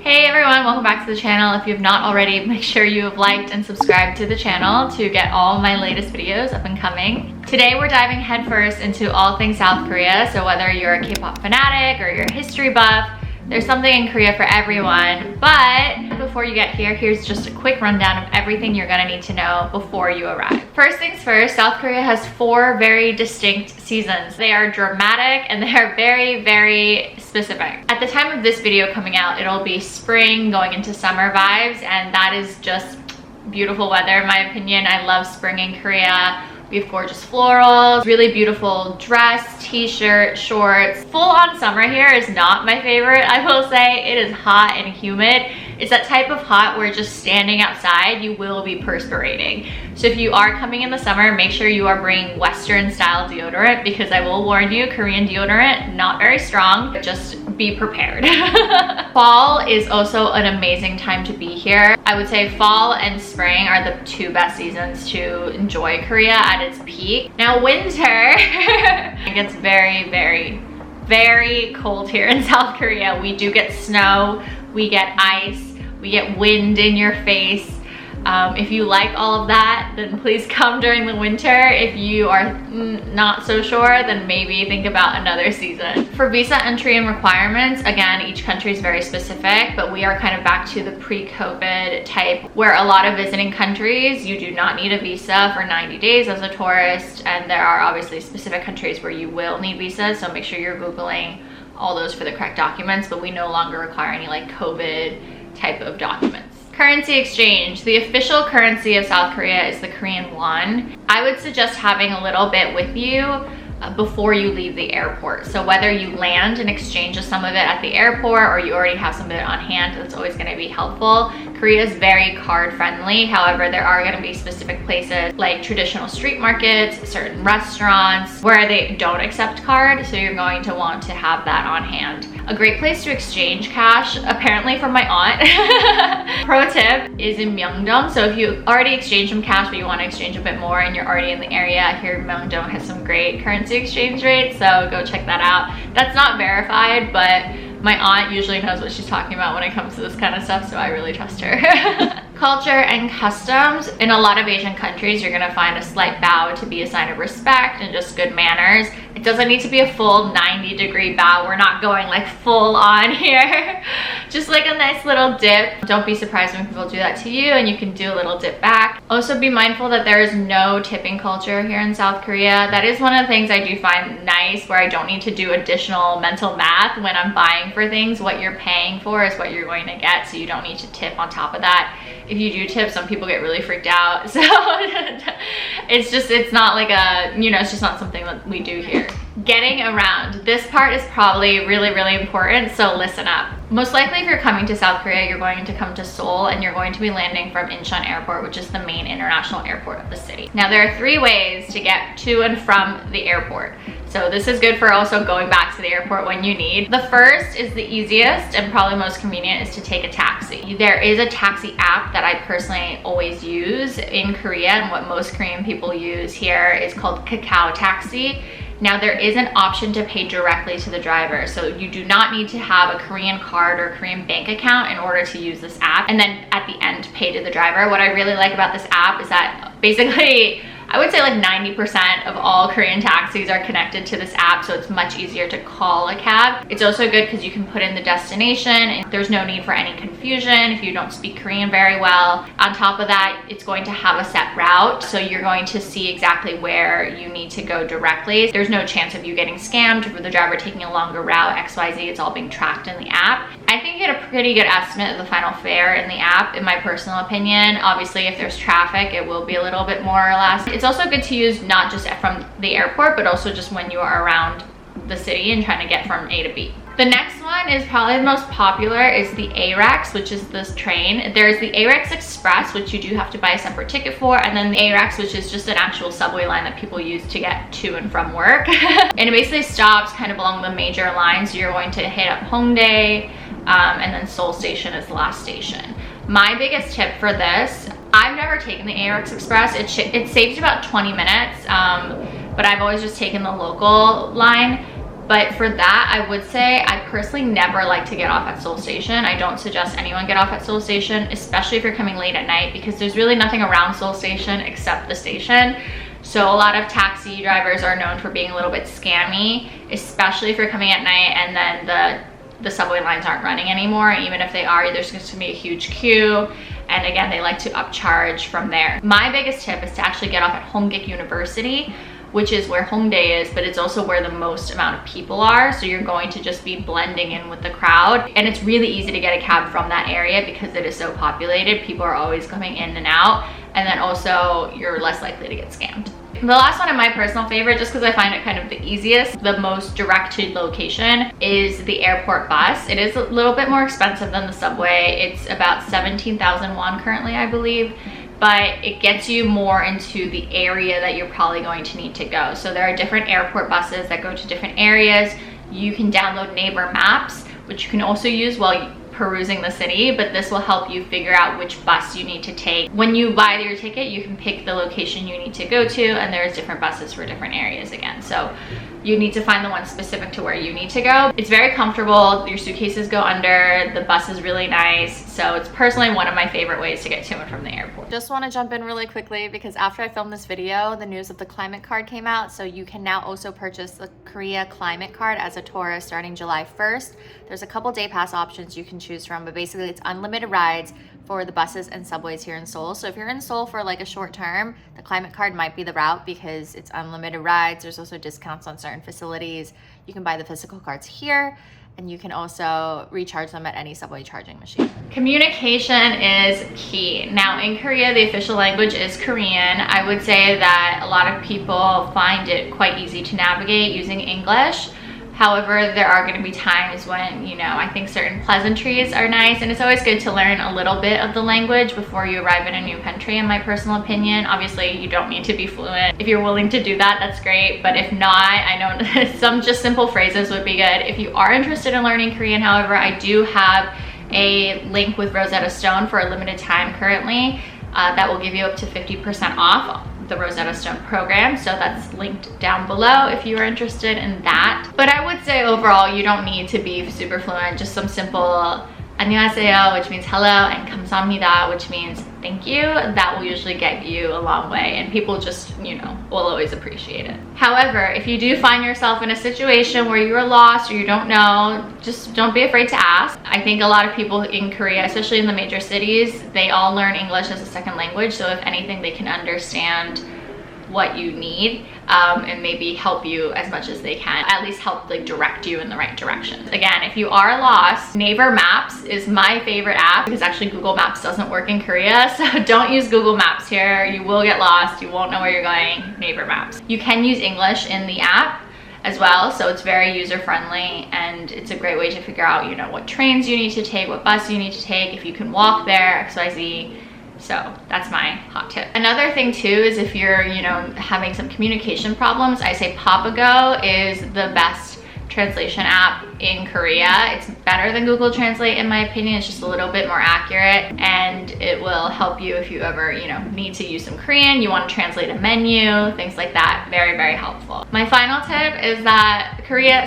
Hey everyone, welcome back to the channel. If you have not already, make sure you have liked and subscribed to the channel to get all my latest videos up and coming. Today we're diving headfirst into all things South Korea, so whether you're a K-pop fanatic or you're a history buff, there's something in Korea for everyone. But before you get here, here's just a quick rundown of everything you're gonna need to know before you arrive. First things first, South Korea has 4 very distinct seasons. They are dramatic and they are very, very specific. At the time of this video coming out, it'll be spring going into summer vibes, and that is just beautiful weather in my opinion. I love spring in Korea. We have gorgeous florals, really beautiful dress, t-shirt, shorts. Full-on summer here is not my favorite, I will say. It is hot and humid. It's that type of hot where just standing outside, you will be perspirating. So if you are coming in the summer, make sure you are bringing Western style deodorant, because I will warn you, Korean deodorant, not very strong, but just be prepared. Fall is also an amazing time to be here. I would say fall and spring are the 2 best seasons to enjoy Korea at its peak. Now winter, it gets very, very, very cold here in South Korea. We do get snow, we get ice, we get wind in your face. If you like all of that, then please come during the winter. If you are not so sure, then maybe think about another season. For visa entry and requirements, again, each country is very specific, but we are kind of back to the pre-COVID type, where a lot of visiting countries, you do not need a visa for 90 days as a tourist, and there are obviously specific countries where you will need visas, so make sure you're Googling all those for the correct documents, but we no longer require any like COVID type of documents. Currency exchange. The official currency of South Korea is the Korean won. I would suggest having a little bit with you before you leave the airport. So whether you land and exchange some of it at the airport or you already have some of it on hand, that's always going to be helpful. Korea is very card friendly. However, there are going to be specific places like traditional street markets, certain restaurants where they don't accept card. So you're going to want to have that on hand. A great place to exchange cash, apparently from my aunt, pro tip, is in Myeongdong. So if you already exchanged some cash but you want to exchange a bit more and you're already in the area, here Myeongdong has some great currency exchange rates, so go check that out. That's not verified, but my aunt usually knows what she's talking about when it comes to this kind of stuff, so I really trust her. Culture and customs. In a lot of Asian countries, you're gonna find a slight bow to be a sign of respect and just good manners. It doesn't need to be a full 90-degree bow. We're not going like full on here. Just like a nice little dip. Don't be surprised when people do that to you, and you can do a little dip back. Also be mindful that there is no tipping culture here in South Korea. That is one of the things I do find nice, where I don't need to do additional mental math when I'm buying for things. What you're paying for is what you're going to get, so you don't need to tip on top of that. If you do tip, some people get really freaked out. So it's not like a, you know, it's just not something that we do here. Getting around. This part is probably really, really important, so listen up. Most likely if you're coming to South Korea, you're going to come to Seoul and you're going to be landing from Incheon Airport, which is the main international airport of the city. Now there are 3 ways to get to and from the airport. So this is good for also going back to the airport when you need. The first is the easiest and probably most convenient, is to take a taxi. There is a taxi app that I personally always use in Korea, and what most Korean people use here is called Kakao Taxi. Now there is an option to pay directly to the driver, so you do not need to have a Korean card or Korean bank account in order to use this app, and then at the end pay to the driver. What I really like about this app is that basically I would say like 90% of all Korean taxis are connected to this app, so it's much easier to call a cab. It's also good because you can put in the destination and there's no need for any confusion if you don't speak Korean very well. On top of that, it's going to have a set route, so you're going to see exactly where you need to go directly. There's no chance of you getting scammed for the driver taking a longer route, XYZ. It's all being tracked in the app. I think you get a pretty good estimate of the final fare in the app, in my personal opinion. Obviously, if there's traffic, it will be a little bit more or less. It's also good to use not just from the airport, but also just when you are around the city and trying to get from A to B. The next one is probably the most popular, is the AREX, which is this train. There's the AREX Express, which you do have to buy a separate ticket for, and then the AREX, which is just an actual subway line that people use to get to and from work. And it basically stops kind of along the major lines. So you're going to hit up Hongdae, and then Seoul Station is the last station. My biggest tip for this, I've never taken the AREX Express. It saves about 20 minutes, but I've always just taken the local line. But for that, I would say I personally never like to get off at Seoul Station. I don't suggest anyone get off at Seoul Station, especially if you're coming late at night, because there's really nothing around Seoul Station except the station. So a lot of taxi drivers are known for being a little bit scammy, especially if you're coming at night and then the subway lines aren't running anymore. Even if they are, there's going to be a huge queue. And again, they like to upcharge from there. My biggest tip is to actually get off at Hongik University, which is where Hongdae is, but it's also where the most amount of people are. So you're going to just be blending in with the crowd. And it's really easy to get a cab from that area because it is so populated. People are always coming in and out. And then also you're less likely to get scammed. The last one, and my personal favorite, just because I find it kind of the easiest, the most direct to location, is the airport bus. It is a little bit more expensive than the subway. It's about 17,000 won currently, I believe, but it gets you more into the area that you're probably going to need to go. So there are different airport buses that go to different areas. You can download Naver Maps, which you can also use while perusing the city, but this will help you figure out which bus you need to take. When you buy your ticket, you can pick the location you need to go to, and there's different buses for different areas again. So you need to find the one specific to where you need to go. It's very comfortable. Your suitcases go under. The bus is really nice. So it's personally one of my favorite ways to get to and from the airport. Just want to jump in really quickly because after I filmed this video, the news of the climate card came out. So you can now also purchase the Korea climate card as a tourist starting July 1st. There's a couple day pass options you can choose from, but basically it's unlimited rides for the buses and subways here in Seoul. So if you're in Seoul for like a short term, the climate card might be the route because it's unlimited rides. There's also discounts on certain facilities. You can buy the physical cards here, and you can also recharge them at any subway charging machine. Communication is key. Now in Korea, the official language is Korean. I would say that a lot of people find it quite easy to navigate using English. However, there are going to be times when, you know, I think certain pleasantries are nice, and it's always good to learn a little bit of the language before you arrive in a new country, in my personal opinion. Obviously, you don't need to be fluent. If you're willing to do that, that's great. But if not, I know some just simple phrases would be good. If you are interested in learning Korean, however, I do have a link with Rosetta Stone for a limited time currently that will give you up to 50% off the Rosetta Stone program. So that's linked down below if you are interested in that. But I would say overall, you don't need to be super fluent. Just some simple 안녕하세요, which means hello, and 감사합니다, which means thank you. That will usually get you a long way, and people just, you know, will always appreciate it. However, if you do find yourself in a situation where you are lost or you don't know, just don't be afraid to ask. I think a lot of people in Korea, especially in the major cities, they all learn English as a second language. So if anything, they can understand what you need and maybe help you as much as they can, at least help like direct you in the right direction. Again, if you are lost, Naver Maps is my favorite app because actually Google Maps doesn't work in Korea, so don't use Google Maps here. You will get lost, you won't know where you're going. Naver Maps. You can use English in the app as well, so it's very user friendly, and it's a great way to figure out, you know, what trains you need to take, what bus you need to take, if you can walk there, XYZ. So that's my hot tip. Another thing too is if you're, you know, having some communication problems, I say Papago is the best translation app in Korea. It's better than Google Translate in my opinion. It's just a little bit more accurate, and it will help you if you ever, you know, need to use some Korean, you want to translate a menu, things like that. Very, very helpful. My final tip is that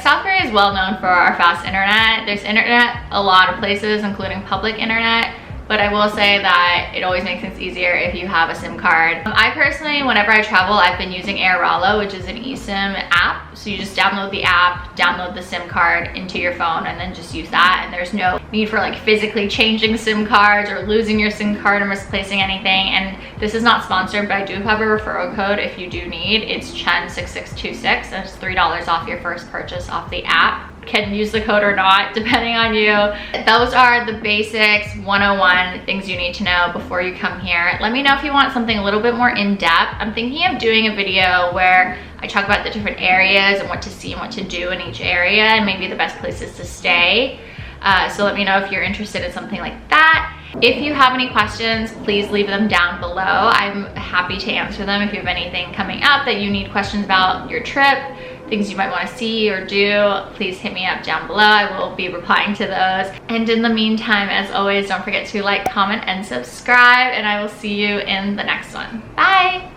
South Korea is well known for our fast internet. There's internet a lot of places, including public internet. But I will say that it always makes things easier if you have a SIM card. I personally, whenever I travel, I've been using Airalo, which is an eSIM app. So you just download the app, download the SIM card into your phone, and then just use that. And there's no need for like physically changing SIM cards or losing your SIM card or misplacing anything. And this is not sponsored, but I do have a referral code if you do need. It's Chen6626, and it's $3 off your first purchase off the app. Can use the code or not, depending on you. Those are the basics 101 things you need to know before you come here. Let me know if you want something a little bit more in-depth. I'm thinking of doing a video where I talk about the different areas and what to see and what to do in each area, and maybe the best places to stay. So let me know if you're interested in something like that. If you have any questions, please leave them down below. I'm happy to answer them. If you have anything coming up that you need questions about your trip, things you might want to see or do, please hit me up down below. I will be replying to those. And in the meantime, as always, don't forget to like, comment, and subscribe, and I will see you in the next one. Bye!